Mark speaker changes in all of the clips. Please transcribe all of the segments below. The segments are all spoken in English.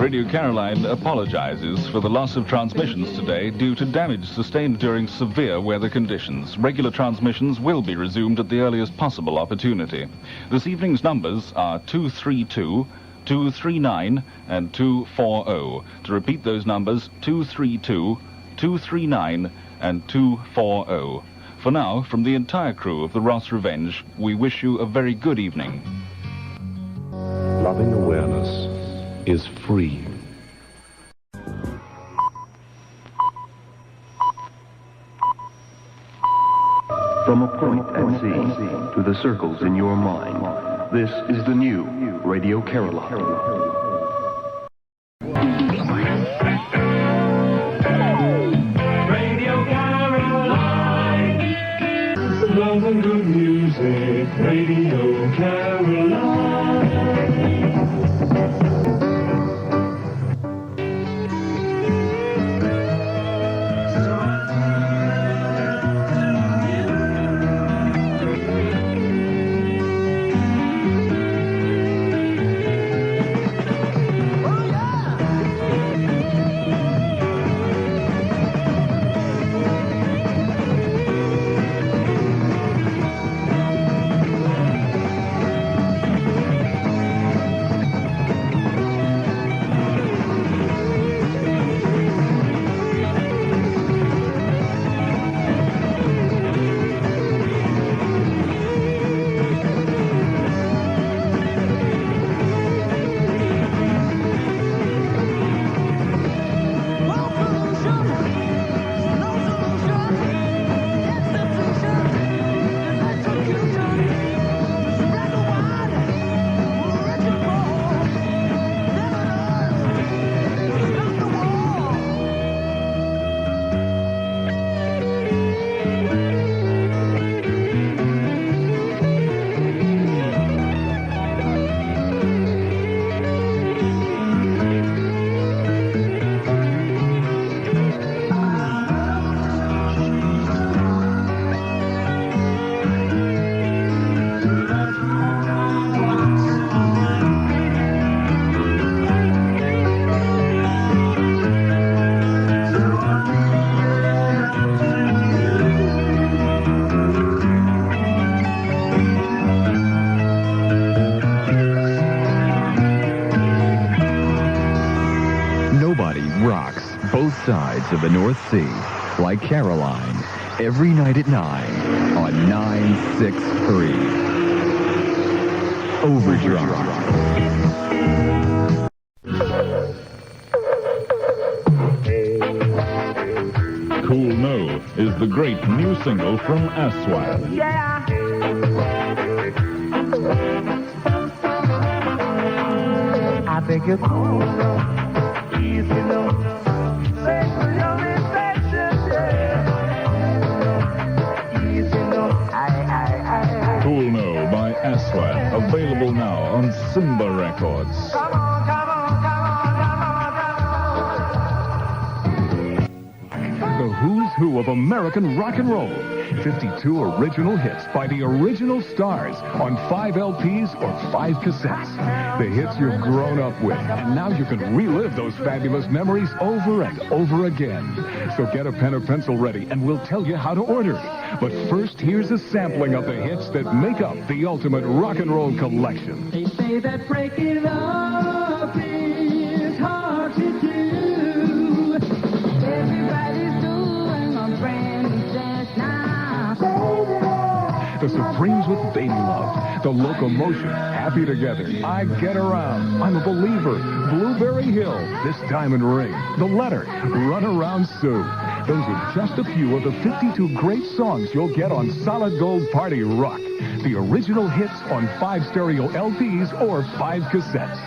Speaker 1: Radio Caroline apologizes for the loss of transmissions today due to damage sustained during severe weather conditions. Regular transmissions will be resumed at the earliest possible opportunity. This evening's numbers are 232, 239 and 240. To repeat those numbers, 232, 239 and 240. For now, from the entire crew of the Ross Revenge, we wish you a very good evening.
Speaker 2: Loving awareness is free. From a point at sea to the circles in your mind, this is the new Radio Caroline.
Speaker 3: Love and good music, Radio Caroline.
Speaker 4: Sides of the North Sea, like Caroline, every night at 9 on 963. Overdrive.
Speaker 1: Cool No is the great new single from Aswad.
Speaker 5: Yeah. I think it's cool. Easy no.
Speaker 1: Cool No by Aswad, available now on Simba Records.
Speaker 6: The who's who of American rock and roll. 52 original hits by the original stars on 5 LPs or 5 cassettes. The hits you've grown up with, and now you can relive those fabulous memories over and over again. So get a pen or pencil ready, and we'll tell you how to order. But first, here's a sampling of the hits that make up the ultimate rock and roll collection.
Speaker 3: They say that breaking up is hard to do. Everybody's doing a brand new dance now.
Speaker 6: The Supremes with Baby Love. The Locomotion, Happy Together. I Get Around, I'm a Believer. Blueberry Hill, This Diamond Ring. The Letter, Run Around Sue. Those are just a few of the 52 great songs you'll get on Solid Gold Party Rock. The original hits on 5 stereo LPs or 5 cassettes.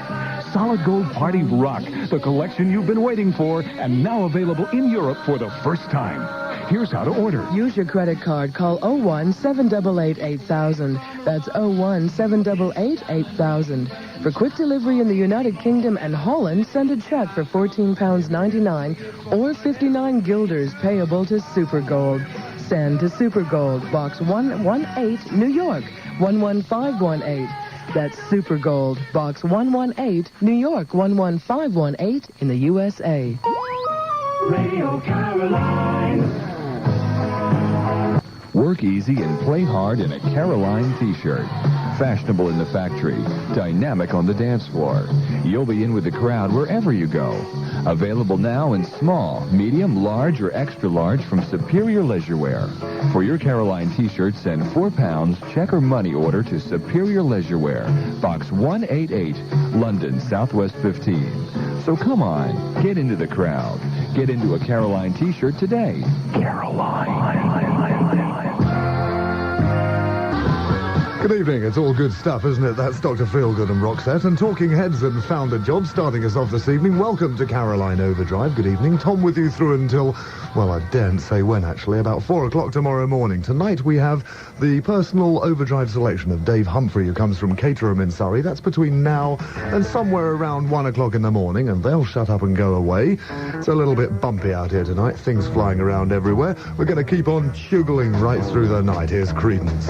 Speaker 6: Solid Gold Party Rock, the collection you've been waiting for, and now available in Europe for the first time. Here's how to order.
Speaker 7: Use your credit card. Call 01-788-8000. That's 01-788-8000. For quick delivery in the United Kingdom and Holland, send a check for £14.99 or 59 guilders payable to Supergold. Send to Supergold, Box 118, New York, 11518. That's Supergold, Box 118, New York 11518 in the USA.
Speaker 5: Radio Caroline.
Speaker 4: Work easy and play hard in a Caroline t-shirt. Fashionable in the factory, dynamic on the dance floor. You'll be in with the crowd wherever you go. Available now in small, medium, large, or extra large from Superior Leisure Wear. For your Caroline t-shirt, send £4 check or money order to Superior Leisure Wear, Box 188, London, Southwest 15. So come on, get into the crowd. Get into a Caroline t-shirt today. Caroline.
Speaker 8: Good evening. It's all good stuff, isn't it? That's Dr. Feelgood and Roxette. And Talking Heads and Found a Job starting us off this evening. Welcome to Caroline Overdrive. Good evening. Tom with you through until, well, I daren't say when, actually, about 4 o'clock tomorrow morning. Tonight we have the personal overdrive selection of Dave Humphrey, who comes from Caterham in Surrey. That's between now and somewhere around 1 o'clock in the morning, and they'll shut up and go away. It's a little bit bumpy out here tonight. Things flying around everywhere. We're going to keep on chugling right through the night. Here's Creedence.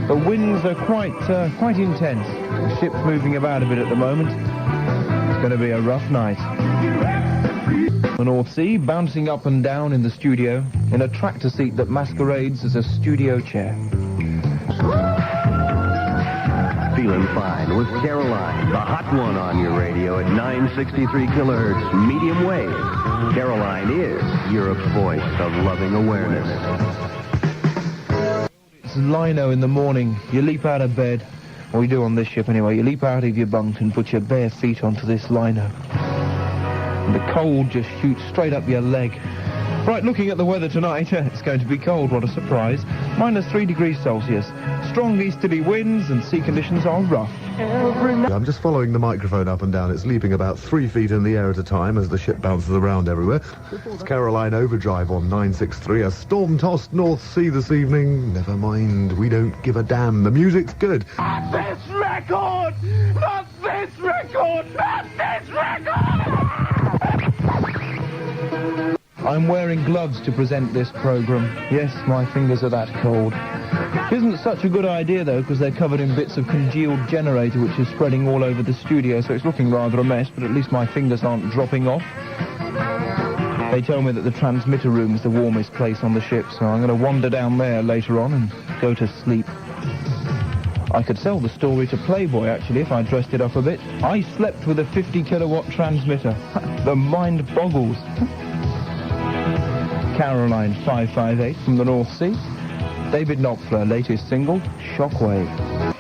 Speaker 9: The winds are quite intense. The ship's moving about a bit at the moment. It's going to be a rough night. The North Sea bouncing up and down in the studio in a tractor seat that masquerades as a studio chair.
Speaker 2: Feeling fine with Caroline, the hot one on your radio at 963 kilohertz, medium wave. Caroline is Europe's voice of loving awareness.
Speaker 9: Lino in the morning, you leap out of bed, or you do on this ship anyway, you leap out of your bunk and put your bare feet onto this lino. And the cold just shoots straight up your leg. Right, looking at the weather tonight, it's going to be cold, what a surprise. -3 degrees Celsius. Strong easterly winds and sea conditions are rough.
Speaker 8: I'm just following the microphone up and down. It's leaping about 3 feet in the air at a time as the ship bounces around everywhere. It's Caroline Overdrive on 963. A storm-tossed North Sea this evening. Never mind, we don't give a damn. The music's good.
Speaker 5: Not this record! Not this record! Not this record!
Speaker 9: I'm wearing gloves to present this program. Yes, my fingers are that cold. Isn't such a good idea, though, because they're covered in bits of congealed generator, which is spreading all over the studio, so it's looking rather a mess, but at least my fingers aren't dropping off. They tell me that the transmitter room is the warmest place on the ship, so I'm going to wander down there later on and go to sleep. I could sell the story to Playboy, actually, if I dressed it up a bit. I slept with a 50-kilowatt transmitter. The mind boggles. Caroline 558 from the North Sea. David Knopfler, latest single, Shockwave.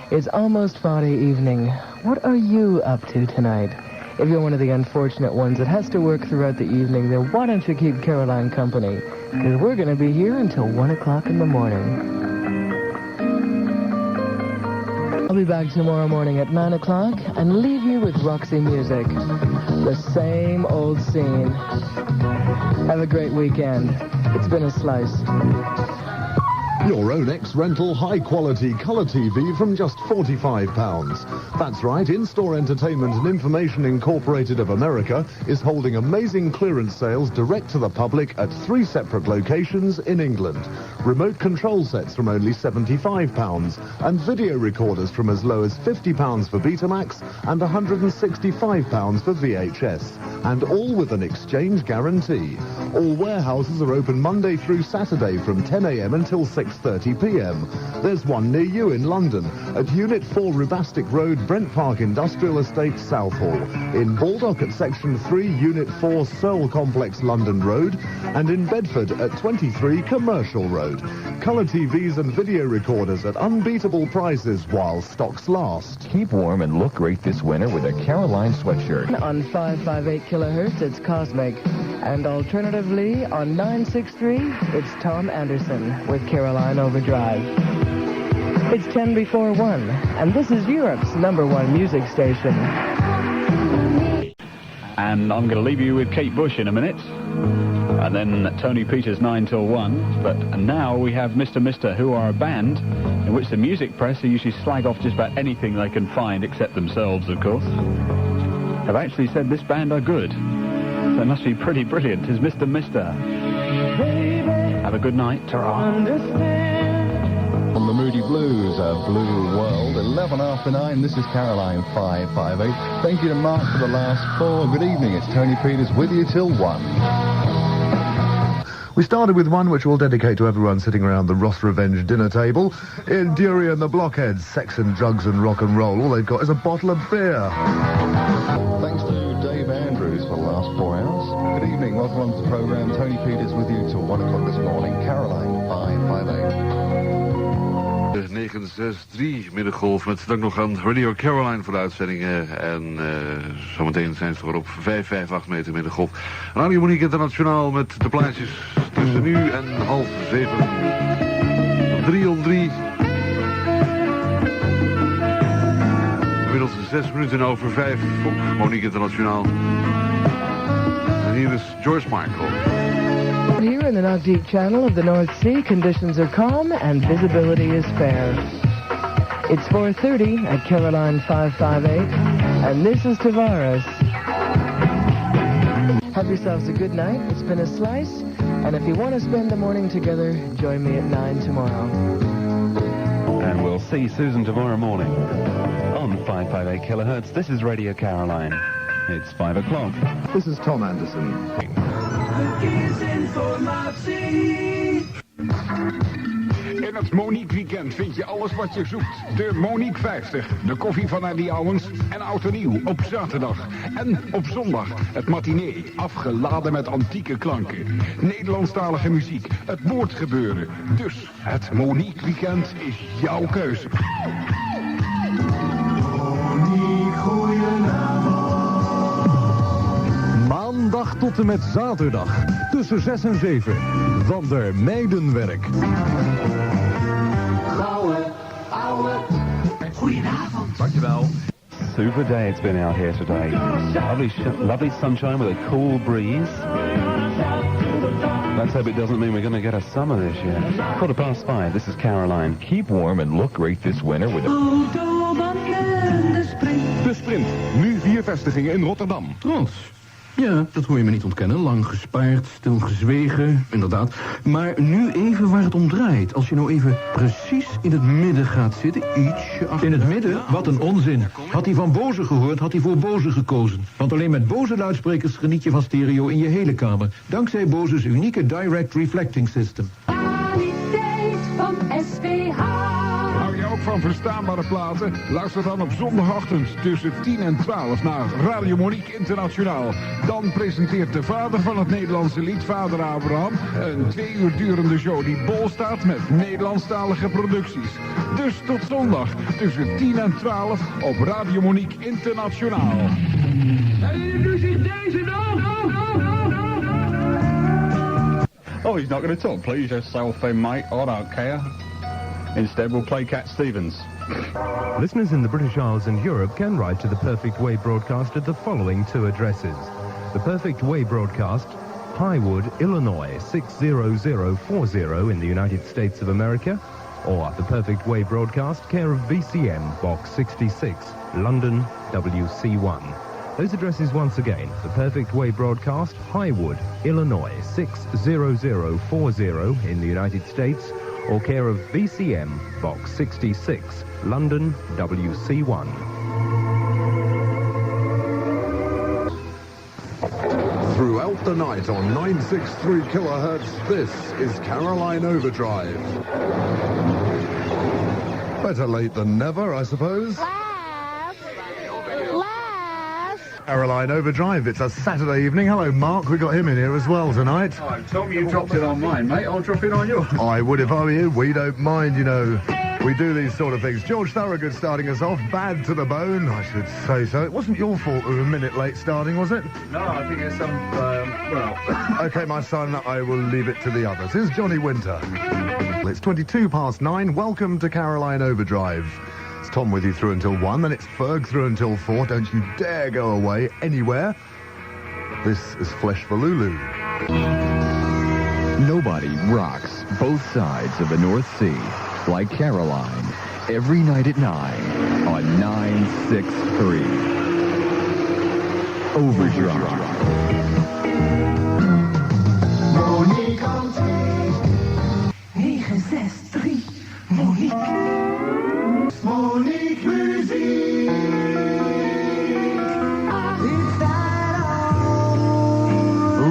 Speaker 7: It's almost Friday evening. What are you up to tonight? If you're one of the unfortunate ones that has to work throughout the evening, then why don't you keep Caroline company? Because we're going to be here until 1 o'clock in the morning. I'll be back tomorrow morning at 9 o'clock and leave you with Roxy music. The same old scene. Have a great weekend. It's been a slice.
Speaker 8: Your Onex rental high-quality colour TV from just £45. That's right, In-Store Entertainment and Information Incorporated of America is holding amazing clearance sales direct to the public at 3 separate locations in England. Remote control sets from only £75 and video recorders from as low as £50 for Betamax and £165 for VHS. And all with an exchange guarantee. All warehouses are open Monday through Saturday from 10 a.m. until 6:30 p.m. There's one near you in London at Unit 4 Rubastic Road, Brent Park Industrial Estate, Southall. In Baldock at Section 3, Unit 4 Searle Complex, London Road. And in Bedford at 23 Commercial Road. Colour TVs and video recorders at unbeatable prices while stocks last.
Speaker 4: Keep warm and look great this winter with a Caroline sweatshirt.
Speaker 7: On 558 kilohertz, it's Cosmic. And alternatively, on 963, it's Tom Anderson with Caroline Overdrive. It's 10 before 1, and this is Europe's #1 music station.
Speaker 10: And I'm going to leave you with Kate Bush in a minute. And then Tony Peters 9 till 1. But now we have Mr. Mister, who are a band in which the music press, who usually slag off just about anything they can find, except themselves, of course, have actually said this band are good. So it must be pretty brilliant. Is Mr. Mister. Have a good night. Ta-ra.
Speaker 5: Understand
Speaker 11: From the Moody Blues, a Blue World, 11 after 9. This is Caroline 558. Thank you to Mark for the last 4. Good evening. It's Tony Peters with you till 1.
Speaker 8: We started with one which we'll dedicate to everyone sitting around the Ross Revenge dinner table. In Dury and the Blockheads, sex and drugs and rock and roll, all they've got is a bottle of beer.
Speaker 11: Thanks to Dave Andrews for the last 4 hours. Good evening. Welcome on to the programme. Tony Peters with you till 1 o'clock this morning. Caroline 558.
Speaker 12: 963 middengolf met dank nog aan Radio Caroline voor de uitzendingen. En zometeen zijn ze weer op 558 meter middengolf. Radio Monique Internationaal met de plaatjes tussen nu en 6:30. 3 om 3. Inmiddels 6 minuten over 5 op Monique Internationaal. En hier is George Michael.
Speaker 7: Here in the Nagdeep Channel of the North Sea, conditions are calm and visibility is fair. It's 4:30 at Caroline 558, and this is Tavares. Have yourselves a good night. It's been a slice, and if you want to spend the morning together, join me at 9 tomorrow.
Speaker 13: And we'll see Susan tomorrow morning on 558 kilohertz. This is Radio Caroline. It's 5 o'clock.
Speaker 8: This is Tom Anderson.
Speaker 6: In het Monique Weekend vind je alles wat je zoekt. De Monique 50, de koffie van Andy Owens en Oud en Nieuw op zaterdag. En op zondag het matinee, afgeladen met antieke klanken. Nederlandstalige muziek, het woordgebeuren. Dus het Monique Weekend is jouw keuze.
Speaker 8: Monique, goedenavond. Maandag tot en met zaterdag, tussen 6 en 7, van der Meidenwerk.
Speaker 3: Goedenavond.
Speaker 13: Dankjewel. Super day it's been out here today. Lovely sunshine with a cool breeze. Let's hope it doesn't mean we're going to get a summer this year. 5:15, this is Caroline.
Speaker 4: Keep warm and look great this winter with a...
Speaker 6: De Sprint, nu 4 vestigingen in Rotterdam.
Speaker 14: Trots. Ja, dat hoor je me niet ontkennen. Lang gespaard, stil gezwegen, inderdaad. Maar nu even waar het om draait. Als je nou even precies in het midden gaat zitten, ietsje achter...
Speaker 15: In het midden? Wat een onzin. Had hij van Bose gehoord, had hij voor Bose gekozen. Want alleen met Bose luidsprekers geniet je van stereo in je hele kamer. Dankzij Bose's unieke Direct Reflecting System.
Speaker 3: Kwaliteit van SPH.
Speaker 6: Hou je ook van verstaanbare platen? Luister dan op zondagochtend tussen 10 en 12 naar Radio Monique Internationaal. Dan presenteert de vader van het Nederlandse lied, vader Abraham, een 2 uur durende show die bol staat met Nederlandstalige producties. Dus tot zondag tussen 10 en 12 op Radio Monique Internationaal.
Speaker 3: En nu zit deze nog.
Speaker 10: Oh, he's not going to talk. Please yourself in, mate. I don't care. Instead, we'll play Cat Stevens.
Speaker 16: Listeners in the British Isles and Europe can write to the Perfect Way broadcast at the following 2 addresses. The Perfect Way broadcast, Highwood, Illinois, 60040 in the United States of America, or The Perfect Way broadcast, care of VCM, Box 66, London, WC1. Those addresses once again, The Perfect Way broadcast, Highwood, Illinois, 60040 in the United States, or care of VCM, Box 66, London, WC1.
Speaker 8: Throughout the night on 963 kilohertz, this is Caroline Overdrive. Better late than never, I suppose. Caroline Overdrive, it's a Saturday evening. Hello, Mark. We got him in here as well tonight.
Speaker 10: Oh, Tom, you dropped it on mine, mate. I'll drop it on yours.
Speaker 8: I would if I were you. We don't mind, you know. We do these sort of things. George Thorogood starting us off. Bad to the bone, I should say so. It wasn't your fault we were a minute late starting, was it?
Speaker 10: No, I think it's some, well...
Speaker 8: OK, my son, I will leave it to the others. Here's Johnny Winter. It's 9:22. Welcome to Caroline Overdrive. It's Tom with you through until 1, then it's Ferg through until 4. Don't you dare go away anywhere. This is Flesh for Lulu.
Speaker 4: Nobody rocks both sides of the North Sea like Caroline every night at 9 on 963 Overdrive.
Speaker 3: Monique Antique. 963 Monique. Monique muziek.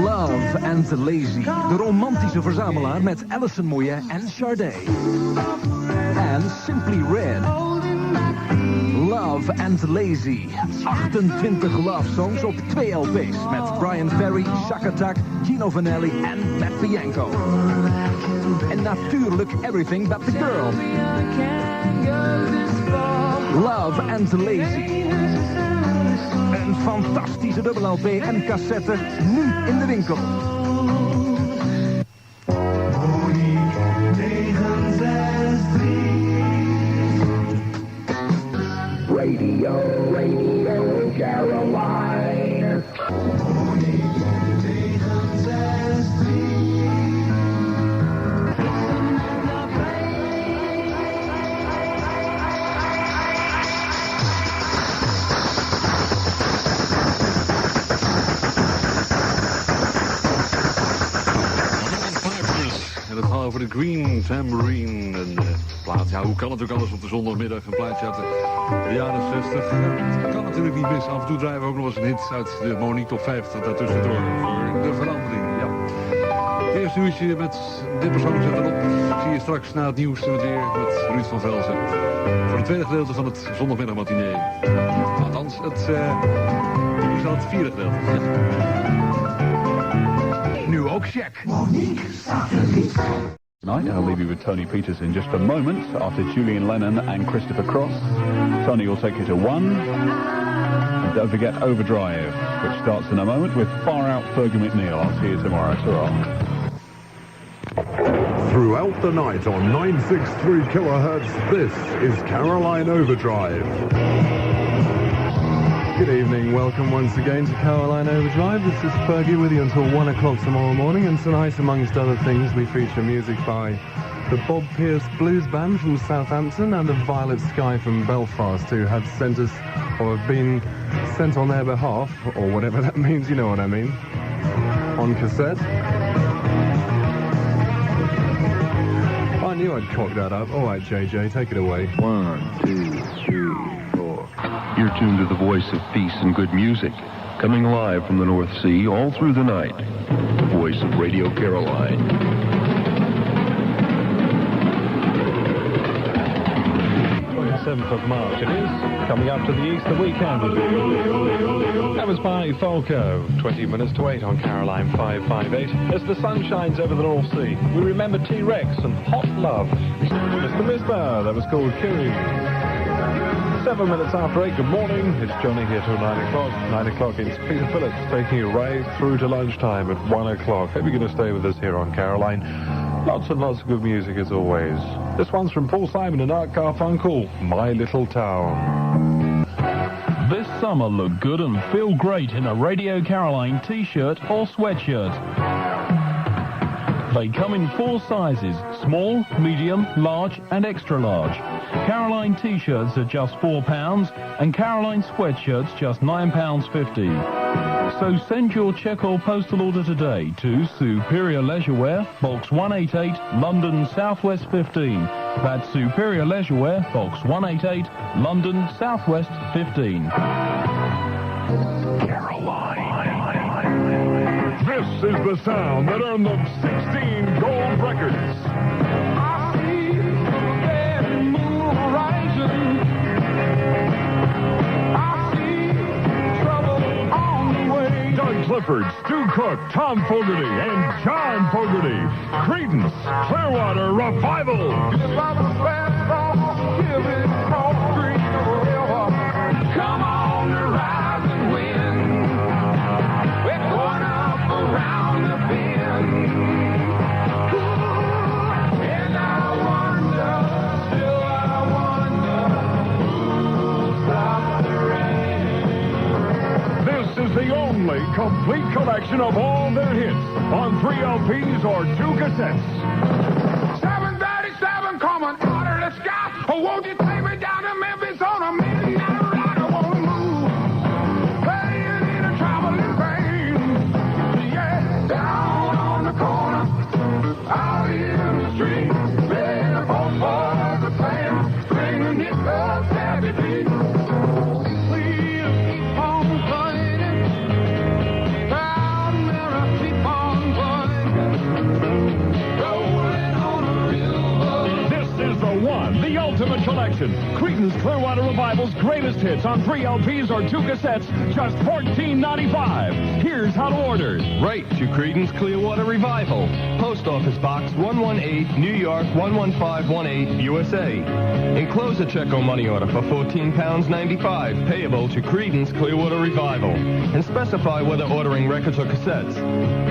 Speaker 17: Love and Lazy. De romantische verzamelaar met Alison Moyet en Sade. En Simply Red. Love and Lazy. 28 love songs op 2 LP's. Met Brian Ferry, Chaka Tak, Gino Vanelli en Matt Bianco. En natuurlijk Everything But The Girl. Love and Lazy. Een fantastische dubbel LP en cassette, nu in de winkel.
Speaker 3: Radio Caroline.
Speaker 12: En het gaat over de Green Tambourine. Een plaat, ja, hoe kan het ook anders op de zondagmiddag? Een plaatje uit de jaren 60. Ja, kan natuurlijk niet mis. Af en toe draaien we ook nog eens een hit uit de Monique Top 50 daartussendoor. Voor de verandering, ja. Het eerste uurtje met dit persoon zit erop. Zie je straks na het nieuws weer met Ruud van Velzen. Voor het tweede gedeelte van het zondagmiddagmatinee. Althans, het vierde gedeelte.
Speaker 6: Nu ook check.
Speaker 10: Tonight, I'll leave you with Tony Peters in just a moment after Julian Lennon and Christopher Cross. Tony will take you to 1. And don't forget Overdrive, which starts in a moment with Far Out Fergie McNeil. I'll see you tomorrow. Ta-ra.
Speaker 8: Throughout the night on 963 kilohertz, this is Caroline Overdrive.
Speaker 16: Good evening, welcome once again to Caroline Overdrive. This is Fergie with you until 1 o'clock tomorrow morning, and tonight, amongst other things, we feature music by the Bob Pierce Blues Band from Southampton and the Violet Sky from Belfast, who have sent us, or have been sent on their behalf, or whatever that means, you know what I mean, on cassette. I knew I'd cock that up. All right, JJ, take it away.
Speaker 18: 1, 2, 3, 4. You're tuned to the voice of peace and good music, coming live from the North Sea all through the night. The voice of Radio Caroline.
Speaker 19: 27th of March it is, coming up to the Easter weekend. That was by Falco, 20 minutes to 8 on Caroline 558. As the sun shines over the North Sea, we remember T-Rex and Hot Love. Mr. Misbah, that was called King. 7 minutes after 8, good morning. It's Johnny here till 9 o'clock. 9 o'clock, it's Peter Phillips taking you right through to lunchtime at 1 o'clock. Hope you're going to stay with us here on Caroline. Lots and lots of good music as always. This one's from Paul Simon and Art Garfunkel, My Little Town.
Speaker 20: This summer look good and feel great in a Radio Caroline t-shirt or sweatshirt. They come in 4 sizes, small, medium, large and extra large. Caroline t-shirts are just £4 and Caroline sweatshirts just £9.50. So send your cheque or postal order today to Superior Leisurewear, Box 188, London Southwest 15. That's Superior Leisurewear, Box 188, London Southwest 15.
Speaker 6: This is the sound that earned them 16 gold records. Doug Clifford, Stu Cook, Tom Fogerty, and John Fogerty. Creedence Clearwater Revival.
Speaker 3: Come on, rise and win. We're going up around the bend. And I wonder, still I wonder, who'll stop the rain.
Speaker 6: This is the only complete collection of all their hits on 3 LPs or 2 cassettes.
Speaker 3: 737 coming out of the sky. Oh, won't you take me down to Memphis on a midnight ride? I won't move. Playing in a traveling train. Yeah, down on the corner, out in the street. Playing a both for the plan. Bringing it up. happy feet. Wheel keep on turning, proud mirror keep on turning, rolling on a river.
Speaker 20: This is the one, the ultimate collection. Creedence Clearwater Revival's greatest hits on 3 LPs or 2 cassettes, just $14.95. Here's how to order. Write to Creedence Clearwater Revival, Post Office Box 118, New York 11518, USA. Enclose a check or money order for £14.95, payable to Creedence Clearwater Revival, and specify whether ordering records or cassettes.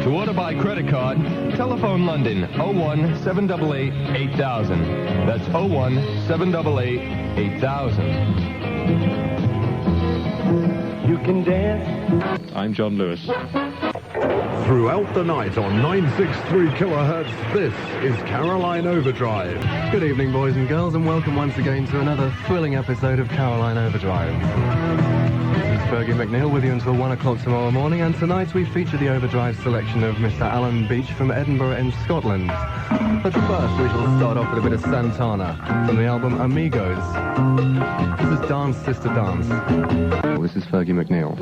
Speaker 20: To order by credit card, telephone London 01 788 8000. That's 01 788 8000.
Speaker 3: You can dance.
Speaker 19: I'm John Lewis.
Speaker 8: Throughout the night on 963 kilohertz, this is Caroline Overdrive.
Speaker 21: Good evening, boys and girls, and welcome once again to another thrilling episode of Caroline Overdrive. This is Fergie McNeil with you until 1 o'clock tomorrow morning, and tonight we feature the Overdrive selection of Mr. Alan Beach from Edinburgh in Scotland. But first, we shall start off with a bit of Santana from the album Amigos. This is Dance Sister Dance. This is Fergie McNeil.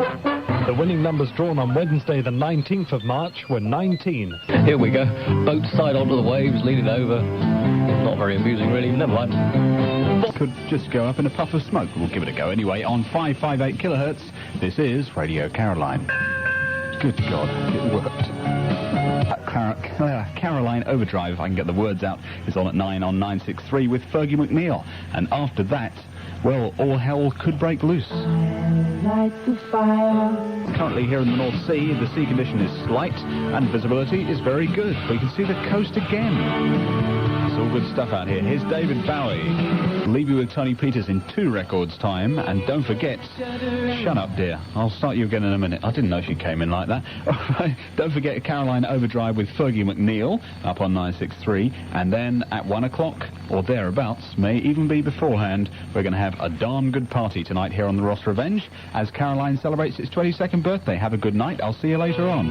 Speaker 19: The winning numbers drawn on Wednesday, the 19th of March, were 19.
Speaker 22: Here we go. Boat side onto the waves, leading over. Not very amusing, really. Never mind.
Speaker 10: Could just go up in a puff of smoke. We'll give it a go anyway. On 558 kilohertz, this is Radio Caroline. Good God, it worked. Caroline Overdrive, if I can get the words out, is on at 9 on 963 with Fergie McNeil. And after that, well, all hell could break loose.
Speaker 3: Light the fire.
Speaker 10: Currently here in the North Sea, the sea condition is slight and visibility is very good. We can see the coast again. It's all good stuff out here. Here's David Bowie. Leave you with Tony Peters in 2 records time. And don't forget, shut up, dear. I'll start you again in a minute. I didn't know she came in like that. All right, don't forget Caroline Overdrive with Fergie McNeil up on 963. And then at 1 o'clock or thereabouts, may even be beforehand, we're going to have a darn good party tonight here on the Ross Revenge as Caroline celebrates its 22nd birthday. Have a good night. I'll see you later on.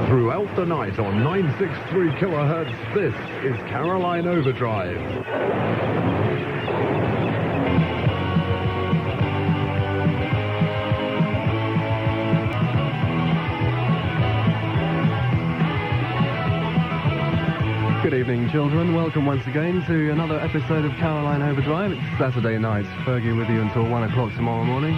Speaker 8: Throughout the night on 963 kilohertz, this is Caroline Overdrive.
Speaker 21: Good evening, children. Welcome once again to another episode of Caroline Overdrive. It's Saturday night. Fergie with you until 1 o'clock tomorrow morning.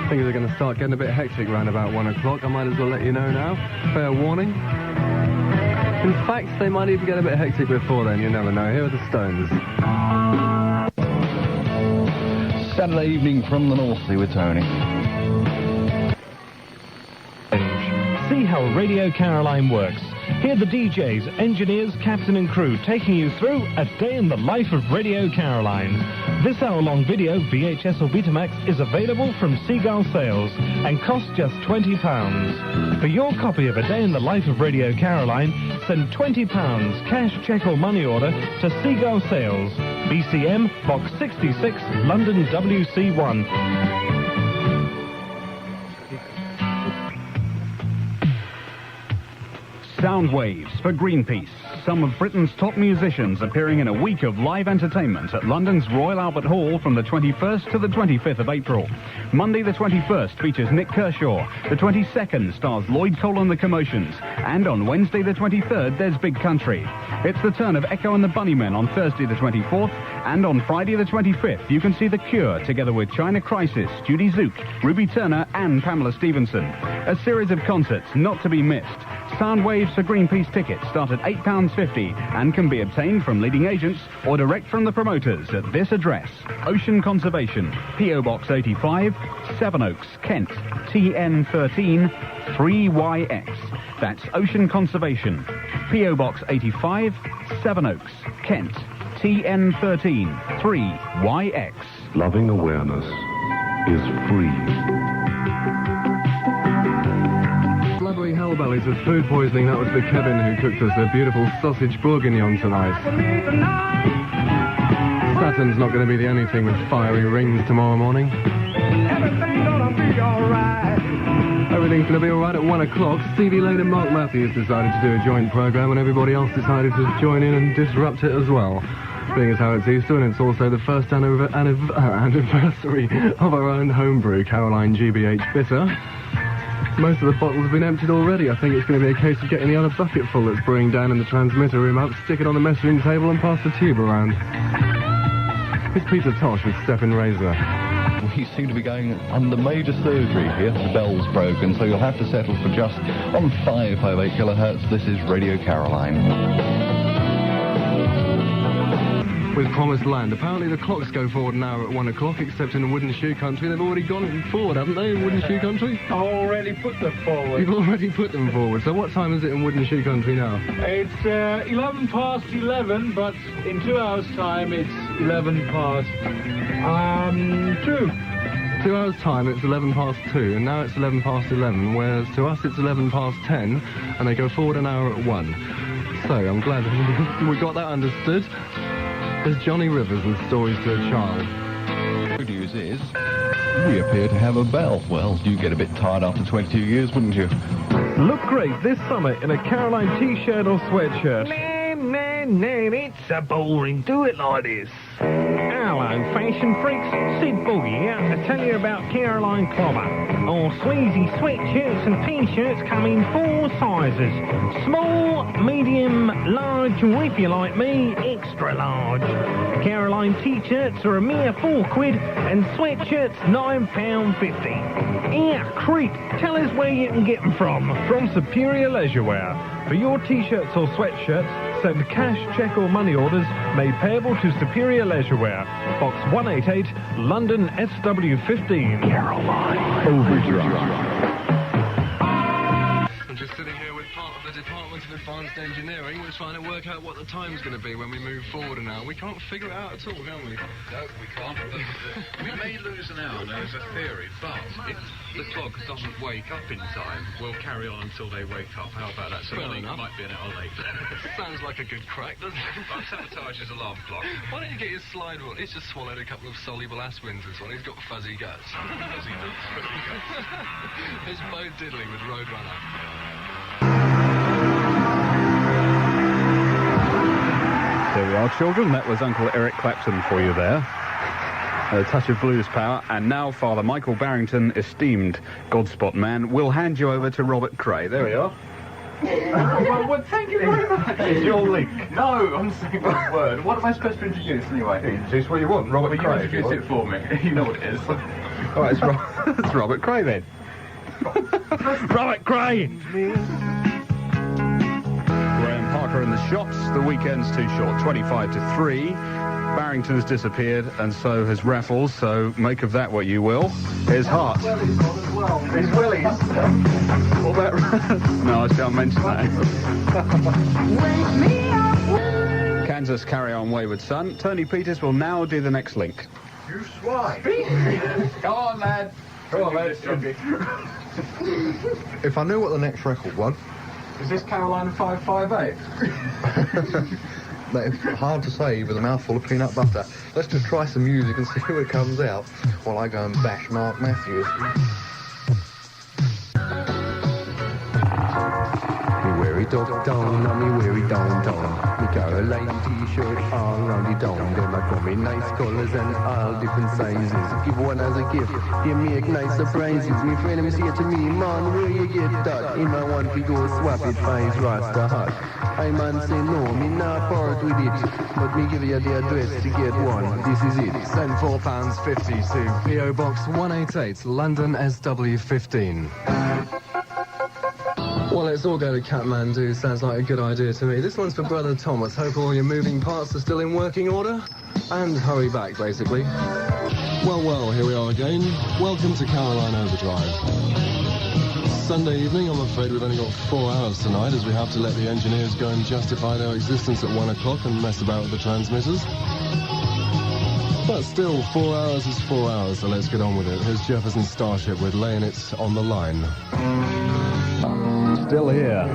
Speaker 21: Things are going to start getting a bit hectic around about 1 o'clock. I might as well let you know now. Fair warning. In fact, they might even get a bit hectic before then. You never know. Here are the Stones.
Speaker 22: Saturday evening from the North Sea with Tony.
Speaker 19: See how Radio Caroline works. Hear the DJs, engineers, captain and crew taking you through a day in the life of Radio Caroline. This hour-long video, VHS or Betamax, is available from Seagull Sales and costs just £20. For your copy of A Day in the Life of Radio Caroline, send £20, cash, cheque or money order to Seagull Sales, BCM, Box 66, London WC1.
Speaker 10: Sound waves for Greenpeace. Some of Britain's top musicians appearing in a week of live entertainment at London's Royal Albert Hall from the 21st to the 25th of April. Monday the 21st features Nick Kershaw. The 22nd stars Lloyd Cole and the Commotions. And on Wednesday the 23rd, there's Big Country. It's the turn of Echo and the Bunnymen on Thursday the 24th. And on Friday the 25th, you can see The Cure together with China Crisis, Judy Zook, Ruby Turner and Pamela Stevenson. A series of concerts not to be missed. Sound waves for Greenpeace tickets start at £8.50 and can be obtained from leading agents or direct from the promoters at this address. Ocean Conservation, P.O. Box 85, Sevenoaks, Kent, TN13 3YX. That's Ocean Conservation, P.O. Box 85, Sevenoaks, Kent, TN13 3YX.
Speaker 18: Loving awareness is free.
Speaker 21: Lovely hellbellies with food poisoning. That was the Kevin who cooked us a beautiful sausage bourguignon tonight. Saturn's not going to be the only thing with fiery rings tomorrow morning.
Speaker 3: Everything's gonna be alright.
Speaker 21: Everything's going to be alright at 1 o'clock. Stevie Lane and Mark Matthews decided to do a joint programme and everybody else decided to join in and disrupt it as well. Being as how it's Easter, and it's also the first anniversary of our own homebrew, Caroline GBH Bitter. Most of the bottles have been emptied already. I think it's going to be a case of getting the other bucket full that's brewing down in the transmitter room up, stick it on the messaging table and pass the tube around. It's Peter Tosh with Stephen Razor.
Speaker 1: We seem to be going under major surgery here. The bell's broken, so you'll have to settle for just on 558 kilohertz. This is Radio Caroline.
Speaker 21: With Promised Land. Apparently the clocks go forward an hour at 1 o'clock, except in the Wooden Shoe Country. They've already gone forward, haven't they, in Wooden Shoe Country?
Speaker 2: I already put them forward.
Speaker 21: You've already put them forward. So what time is it in Wooden Shoe Country now?
Speaker 2: It's 11 past 11, but in 2 hours' time it's 11 past 2.
Speaker 21: 2 hours' time it's 11 past 2, and now it's 11 past 11, whereas to us it's 11 past 10, and they go forward an hour at 1. So I'm glad we got that understood. There's Johnny Rivers and Stories to a Child.
Speaker 1: Good news is, we appear to have a bell. Well, you get a bit tired after 22 years, wouldn't you?
Speaker 19: Look great this summer in a Caroline t-shirt or sweatshirt.
Speaker 5: No, it's a boring. Do it like this.
Speaker 19: Hello, fashion freaks. Sid Boogie out to tell you about Caroline Clobber. Our sleazy sweatshirts and t-shirts come in 4 sizes. Small, medium, large, or if you like me, extra large. Caroline t-shirts are a mere £4 and sweatshirts £9.50. Yeah, creep, tell us where you can get them from.
Speaker 20: From Superior Leisurewear. For your t-shirts or sweatshirts, send cash, cheque or money orders made payable to Superior Leisurewear. Box 188, London SW15. Caroline Overdrive.
Speaker 21: I'm just sitting here with part of the Department of Advanced Engineering. We're trying to work out what the time's going to be when we move forward an hour. We can't figure it out at all, can we?
Speaker 23: No, we can't. We may lose an hour, there's a theory, but if the clock doesn't wake up in time, we'll carry on until they wake up. How about that? So
Speaker 21: Fair
Speaker 23: it
Speaker 21: enough.
Speaker 23: might be an hour late.
Speaker 21: Sounds like a good crack, doesn't it?
Speaker 23: I'll sabotage his alarm clock.
Speaker 21: Why don't you get his slide rule? He's just swallowed a couple of soluble Aswins, this one. He's got fuzzy guts.
Speaker 23: Fuzzy guts.
Speaker 21: It's Bo Didley with Roadrunner.
Speaker 10: There we are, children. That was Uncle Eric Clapton for you there. A touch of blues power. And now Father Michael Barrington, esteemed Godspot man, will hand you over to Robert Cray. There we are.
Speaker 2: Well, thank you very much.
Speaker 10: It's your link.
Speaker 2: No, I'm saying one word. What am I supposed to introduce anyway?
Speaker 10: Introduce what you want, Robert
Speaker 2: Well,
Speaker 10: Cray.
Speaker 2: you introduce it for me. You know what it is.
Speaker 10: All right, it's Robert Cray then. Robert Cray! Graham Parker in the shots. The weekend's too short, 25 to 3. Barrington's disappeared, and so has Raffles, so make of that what you will. Here's Hart.
Speaker 2: His willies.
Speaker 10: What about... No, I shan't mention that. Kansas Carry On Wayward Son. Tony Peters will now do the next link.
Speaker 2: You swine. Go on, lad. Go on, lad.
Speaker 8: If I knew what the next record was...
Speaker 2: Is this Caroline 558?
Speaker 8: It's hard to say with a mouthful of peanut butter. Let's just try some music and see what comes out while I go and bash Mark Matthews. Me weary dog down, now me weary down. Me Caroline t-shirt all roundy down. Them I call me nice colours and all different sizes. Give one as a gift, they make nice surprises. Me friend me say to me, man, where you get that? Him I want to go swap it for his Rasta hat. I man say no, me not part with it. But me give you the address to get one. This is it.
Speaker 21: Send £4.50 to P.O. Box 188, London SW15. Well, let's all go to Kathmandu. Sounds like a good idea to me. This one's for Brother Thomas. Hope all your moving parts are still in working order. And hurry back, basically. Well, here we are again. Welcome to Caroline Overdrive. Sunday evening, I'm afraid we've only got 4 hours tonight, as we have to let the engineers go and justify their existence at 1 o'clock and mess about with the transmitters. But still, 4 hours is 4 hours, so let's get on with it. Here's Jefferson Starship with Laying It on the Line.
Speaker 10: Still here.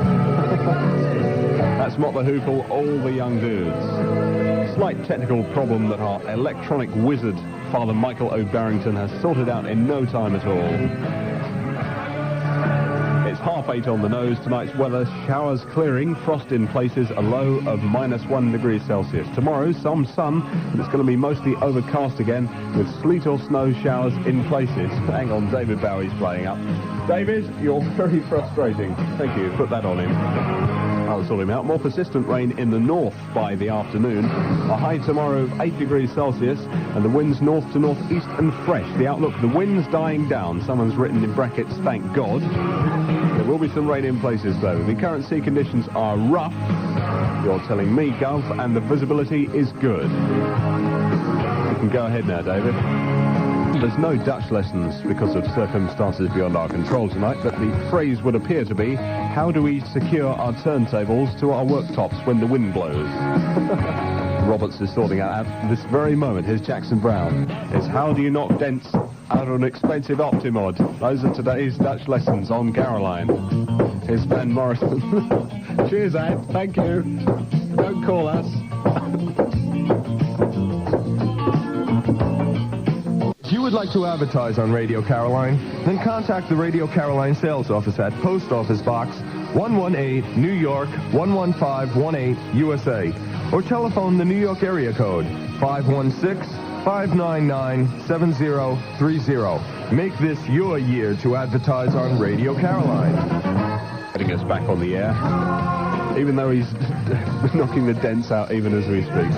Speaker 10: That's Mott the Hoople, all the young dudes. Slight technical problem that our electronic wizard, Father Michael O. Barrington, has sorted out in no time at all. It's 8:30 on the nose. Tonight's weather, showers clearing, frost in places, a low of -1 degree Celsius. Tomorrow, some sun, but it's going to be mostly overcast again with sleet or snow showers in places. Hang on, David Bowie's playing up. David, you're very frustrating. Thank you. Put that on him. I'll sort him out. More persistent rain in the north by the afternoon. A high tomorrow of 8 degrees Celsius, and the winds north to northeast and fresh. The outlook, the wind's dying down. Someone's written in brackets, thank God. There will be some rain in places, though. The current sea conditions are rough, you're telling me, Gov, and the visibility is good. You can go ahead now, David. There's no Dutch lessons because of circumstances beyond our control tonight, but the phrase would appear to be, how do we secure our turntables to our worktops when the wind blows? Roberts is sorting out at this very moment. Here's Jackson Brown. It's how do you knock dents out of an expensive Optimod? Those are today's Dutch lessons on Caroline. Here's Van Morrison. Cheers, Ad. Thank you. Don't call us.
Speaker 7: If you would like to advertise on Radio Caroline, then contact the Radio Caroline sales office at Post Office Box 118, New York 11518, USA, or telephone the New York area code 516-599-7030. Make this your year to advertise on Radio Caroline.
Speaker 10: Getting us back on the air, even though he's knocking the dents out even as we speak.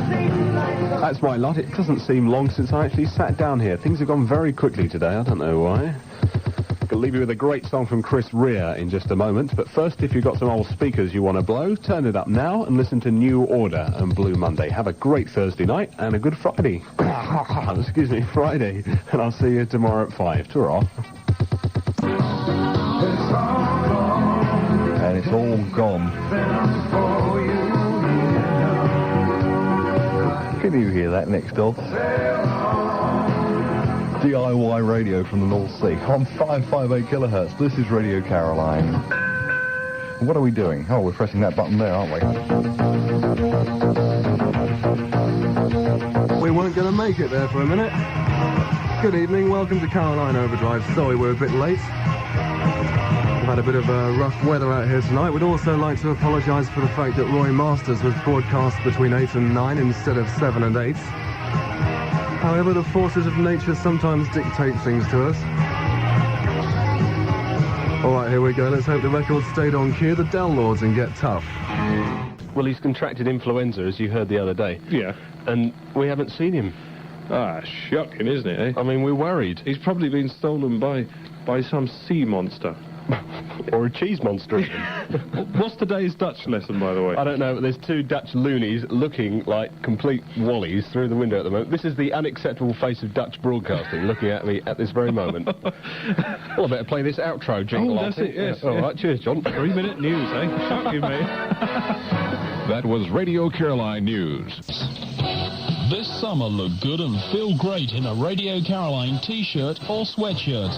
Speaker 10: That's my lot. It doesn't seem long since I actually sat down here. Things have gone very quickly today. I don't know why. I'll leave you with a great song from Chris Rea in just a moment. But first, if you've got some old speakers you want to blow, turn it up now and listen to New Order and Blue Monday. Have a great Thursday night and a good Friday. Excuse me, Friday. And I'll see you tomorrow at 5. Ta-ra.
Speaker 1: And it's all gone. Can you hear that next door? DIY radio from the North Sea on 558 kilohertz. This is Radio Caroline. What are we doing? Oh, we're pressing that button there, aren't we?
Speaker 21: We weren't going to make it there for a minute. Good evening, welcome to Caroline Overdrive. Sorry we're a bit late. We've had a bit of rough weather out here tonight. We'd also like to apologise for the fact that Roy Masters was broadcast between 8 and 9 instead of 7 and 8. However, the forces of nature sometimes dictate things to us. All right, here we go. Let's hope the record stayed on cue. The Dell Lords and Get Tough.
Speaker 9: Well, he's contracted influenza, as you heard the other day.
Speaker 19: Yeah.
Speaker 9: And we haven't seen him.
Speaker 19: Ah, shocking, isn't it, eh?
Speaker 9: I mean, we're worried.
Speaker 19: He's probably been stolen by some sea monster.
Speaker 9: Or a cheese monster.
Speaker 19: What's today's Dutch lesson, by the way?
Speaker 9: I don't know, but there's two Dutch loonies looking like complete wallies through the window at the moment. This is the unacceptable face of Dutch broadcasting looking at me at this very moment. Well, I better play this outro jingle.
Speaker 19: Oh, that's it, yes.
Speaker 9: All right, cheers, John.
Speaker 19: 3-minute news, eh? Shocking, mate.
Speaker 6: That was Radio Caroline News.
Speaker 20: This summer, look good and feel great in a Radio Caroline t-shirt or sweatshirt.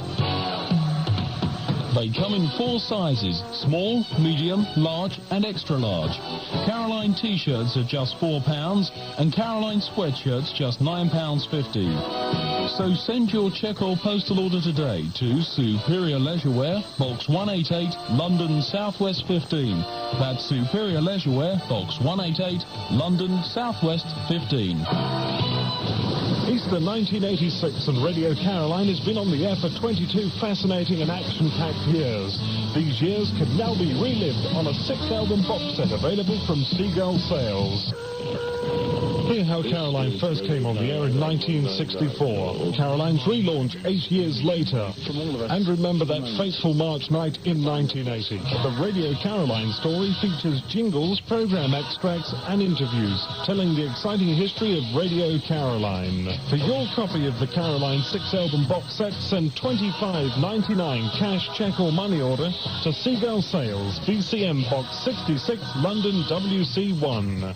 Speaker 20: They come in 4 sizes, small, medium, large and extra large. Caroline t-shirts are just £4 and Caroline sweatshirts just £9.50. So send your cheque or postal order today to Superior Leisurewear, Box 188, London Southwest 15. That's Superior Leisurewear, Box 188, London Southwest 15.
Speaker 11: Easter 1986 and Radio Caroline has been on the air for 22 fascinating and action-packed years. These years can now be relived on a 6-album box set available from Seagull Sales. Hear how Caroline first came on the air in 1964. Caroline's relaunch 8 years later. And remember that fateful March night in 1980. The Radio Caroline story features jingles, program extracts and interviews telling the exciting history of Radio Caroline. For your copy of the Caroline 6-album box set, send $25.99 cash, cheque or money order to Seagull Sales, BCM Box 66, London WC1.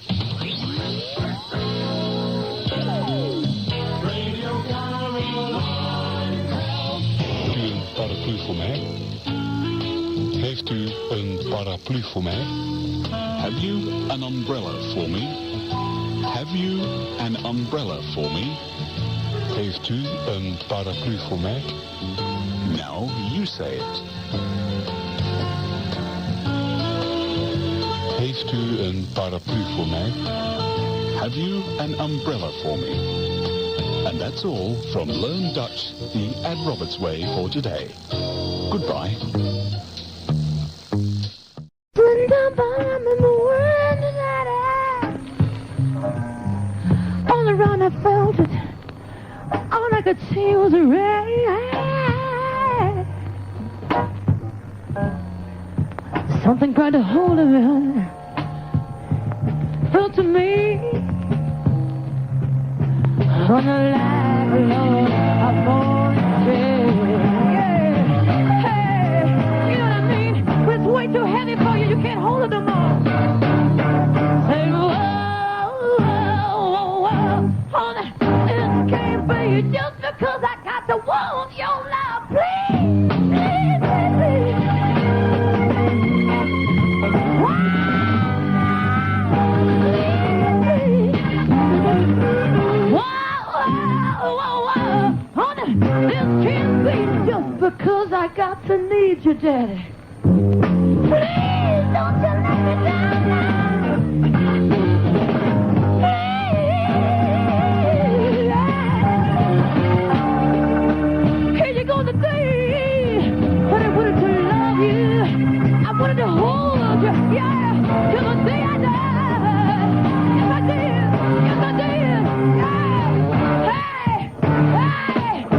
Speaker 24: Paraplu voor mij? Heeft u een paraplu voor mij? Have you an umbrella for me? Have you an umbrella for me? Heeft u een paraplu voor mij? Now you say it. Heeft u een paraplu voor mij? Have you an umbrella for me? And that's all from Learn Dutch the Ed Roberts way for today. Goodbye.
Speaker 4: All around I felt it. All I could see was a rain. Something tried to hold of me. Felt to me on the light Lord I born yeah. Hey, you know what I mean? When it's way too heavy for you, you can't hold it no more. Say, hold it. It can't be just because I got to want your love, please, please, please, please. This can't be just because I got to need you, Daddy. Please don't you let me down now. Please. Here you go today. But I wanted to love you. I wanted to hold you, yeah, till the day I die. Yes, I did. Yes, I did. Yeah. Hey, hey.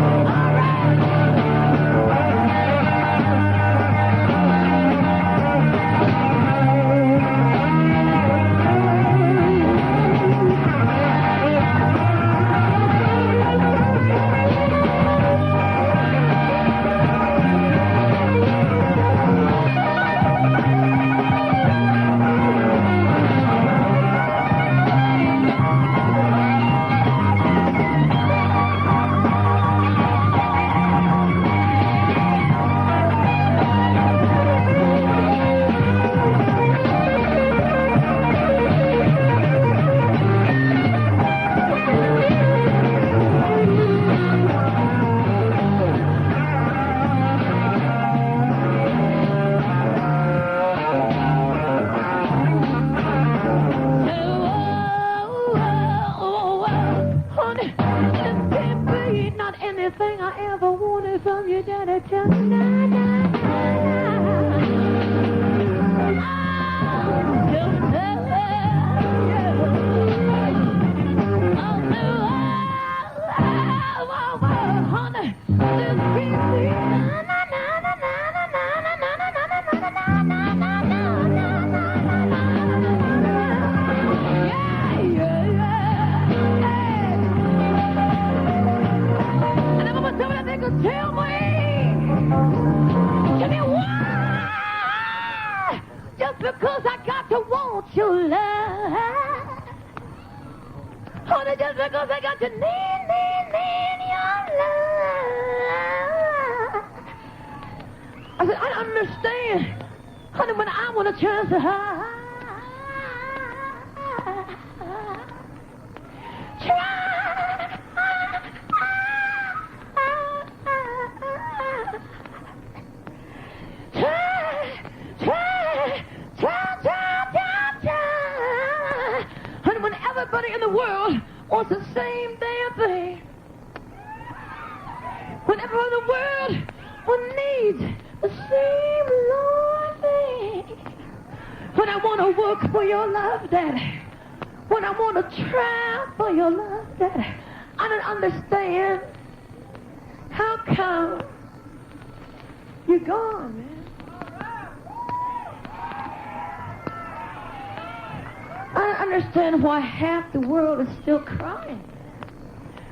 Speaker 4: Why half the world is still crying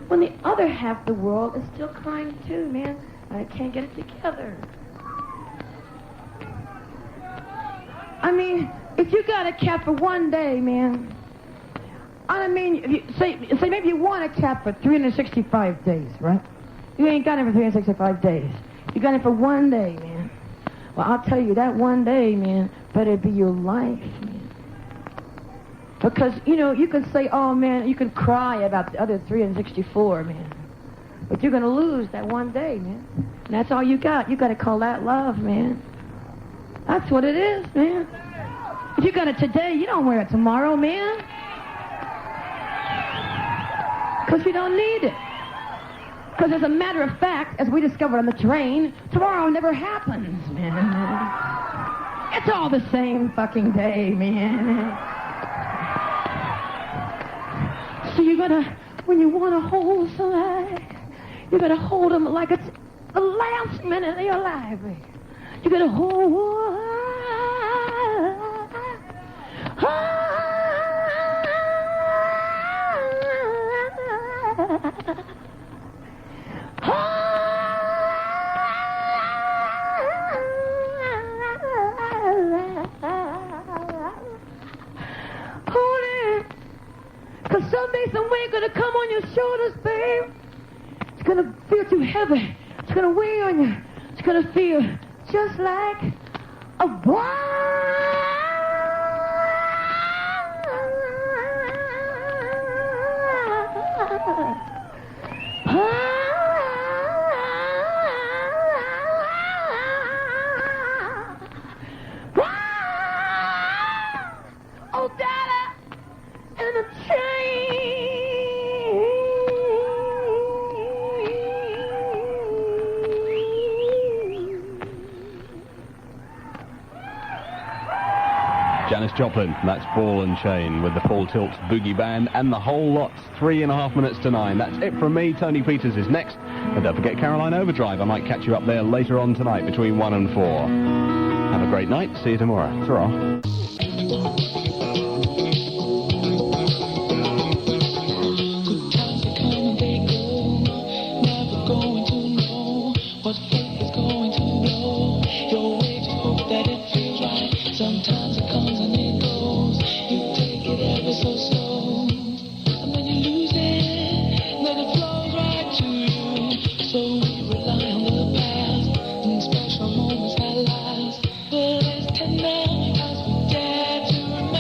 Speaker 4: when the other half the world is still crying too, man. I can't get it together. I mean, if you got a cat for one day, man, I mean, if you, say maybe you want a cat for 365 days, right? You ain't got it for 365 days. You got it for one day, man. Well, I'll tell you, that one day, man, better be your life, man. Because, you know, you can say, oh, man, you can cry about the other 364, man. But you're going to lose that one day, man. And that's all you got. You got to call that love, man. That's what it is, man. If you got it today, you don't wear it tomorrow, man. Because you don't need it. Because as a matter of fact, as we discovered on the train, tomorrow never happens, man. It's all the same fucking day, man. So you gotta, when you want to hold somebody, you gotta hold them like it's the last minute of your life. You gotta hold. Because someday, some way, gonna come on your shoulders, babe. It's gonna feel too heavy. It's gonna weigh on you. It's gonna feel just like a boy. Oh, Daddy, and a
Speaker 9: Janis Joplin, that's Ball and Chain with the Full Tilt Boogie Band and the whole lot. 3.5 minutes to 9. That's it from me. Tony Peters is next. And don't forget Caroline Overdrive. I might catch you up there later on tonight between 1 and 4. Have a great night. See you tomorrow. Ta-ra.
Speaker 13: Sometimes it comes and it goes. You take it ever so slow. And when you lose it, then it flows right to you. So we rely on the past and special moments that last. But as tender as we dare to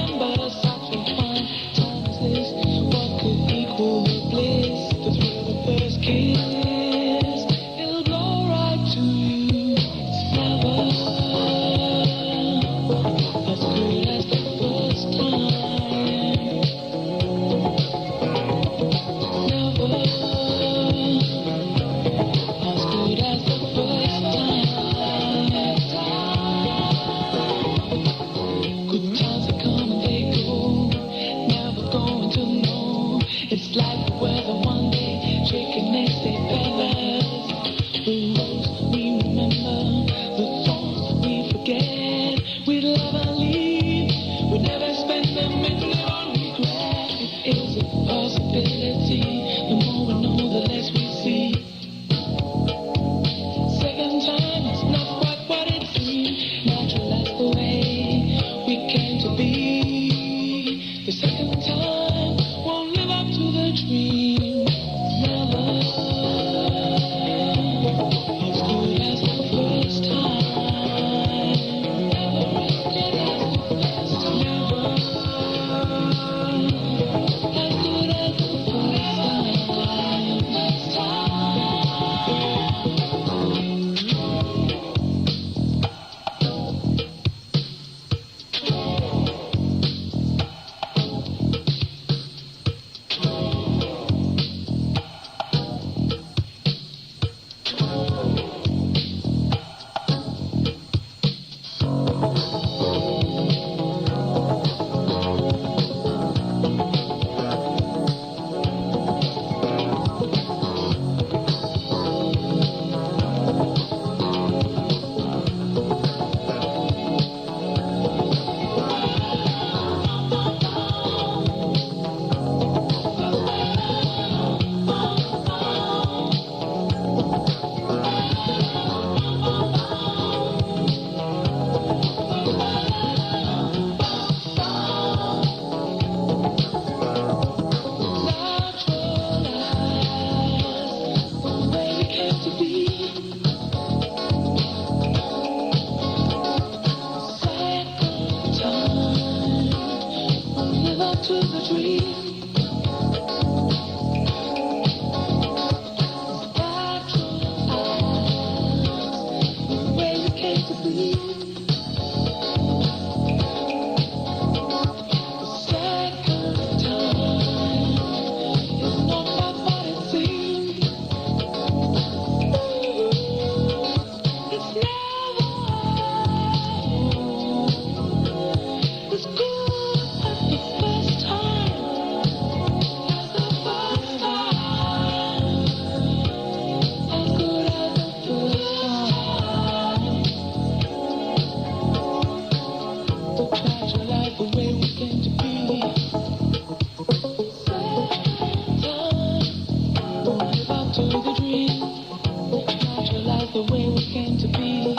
Speaker 13: not the way we came to be.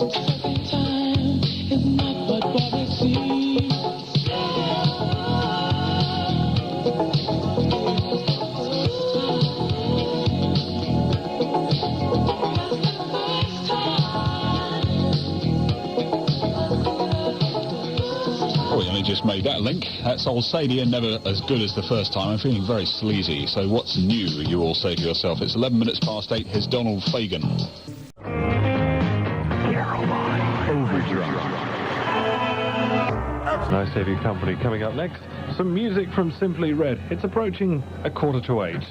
Speaker 13: Second time is not what it seems.
Speaker 24: Just made that link. That's old Sadie and never as good as the first time. I'm feeling very sleazy. So what's new, you all say to yourself? It's 11 minutes past 8. Here's Donald Fagan.
Speaker 19: Caroline Overdrive. Nice to have your company. Coming up next, some music from Simply Red. It's approaching 7:45.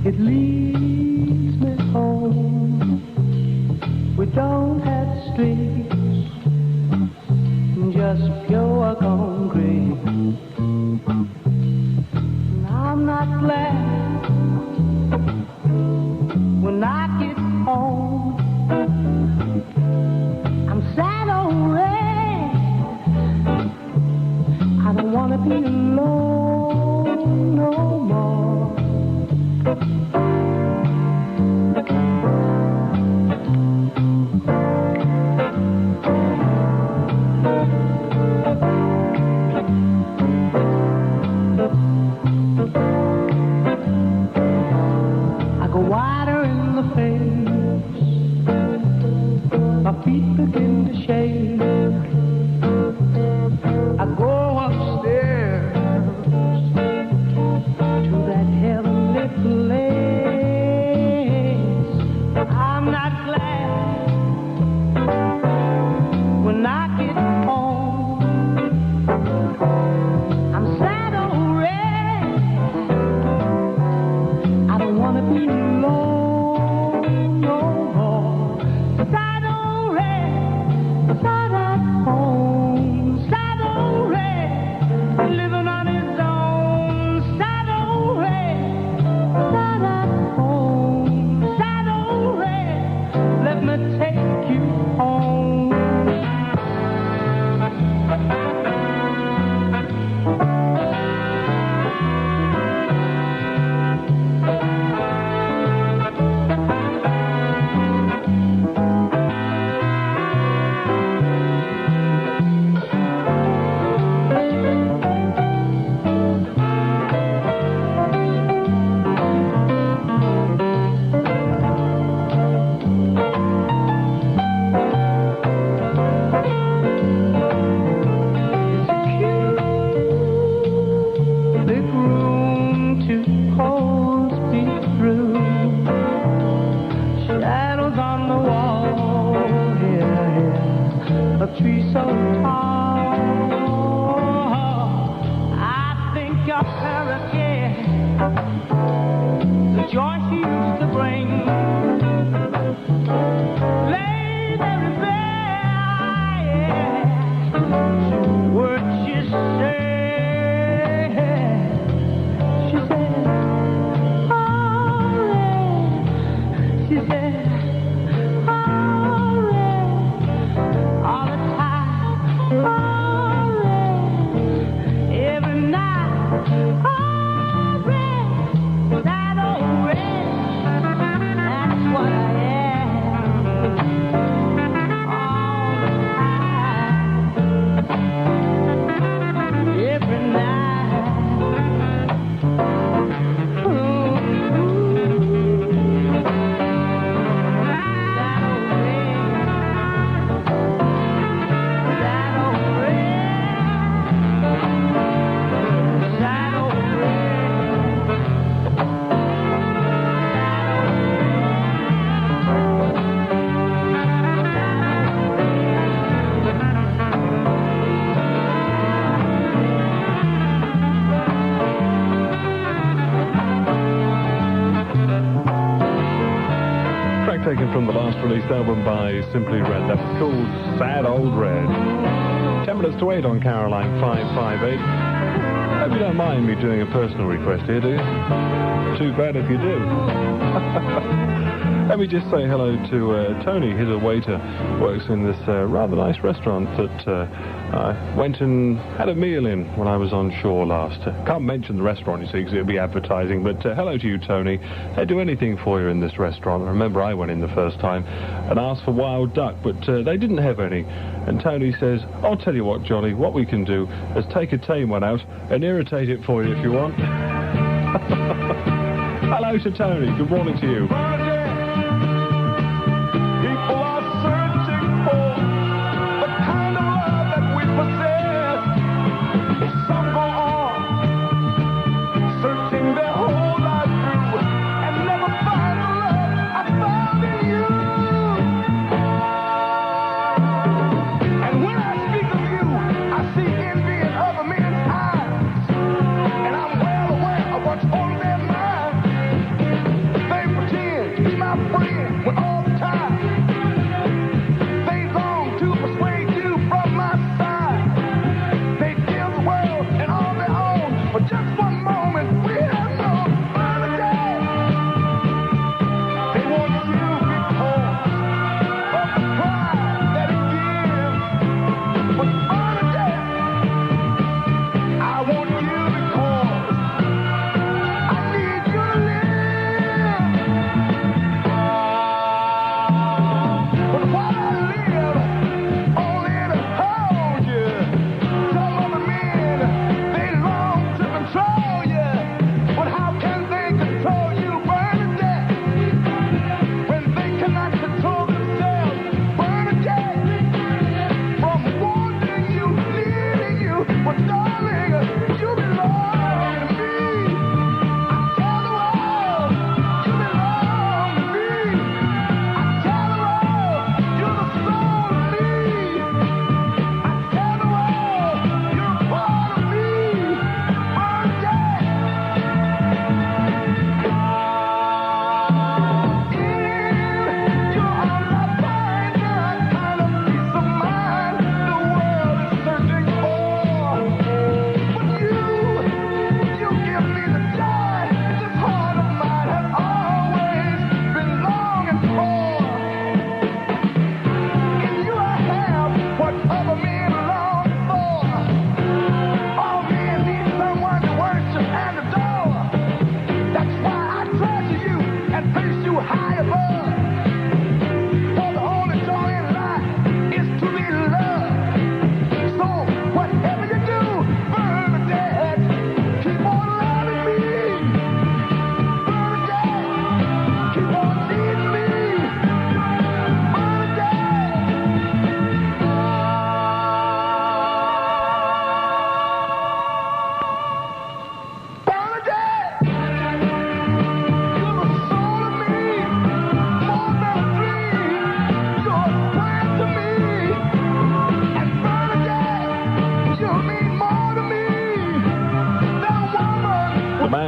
Speaker 13: It leads me home. We don't have streets, just pure concrete. And I'm not glad when I get home. I'm sad already. I don't want to be alone no more. I go wider in the face, my feet begin to shake. I go upstairs to that heavenly place. I'm not glad when I get home. I'm sad already. I don't want to be alone no more. Sad already, sad at home. Sad already, living on his own. Sad already, sad at home. Sad already, let me take you home. Big room, 2 holes deep through. Shadows on the wall, here, a tree so tall. I think of her again, the joy she used to bring. Lay there in bed, words she said. She said, alright. She said, alright. All the time, alright. Every night, alright. That already.
Speaker 19: taken from the last released album by Simply Red. That was called Sad Old Red. 10 minutes to 8 on Caroline 558. Hope you don't mind me doing a personal request here, do you? Too bad if you do. Let me just say hello to Tony. He's a waiter, works in this rather nice restaurant that I went and had a meal in when I was on shore last. Can't mention the restaurant, you see, because it'll be advertising, but hello to you, Tony. They do anything for you in this restaurant. I remember I went in the first time and asked for wild duck, but they didn't have any. And Tony says, I'll tell you what, Johnny, what we can do is take a tame one out and irritate it for you if you want. Hello to Tony. Good morning to you.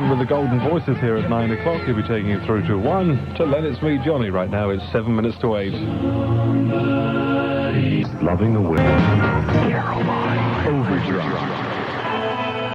Speaker 19: The Golden Voices here at 9 o'clock. He'll be taking you through to 1 to Let It's Me Johnny. Right now it's 7 minutes to 8.
Speaker 18: He's loving the wind. Caroline Overdrive.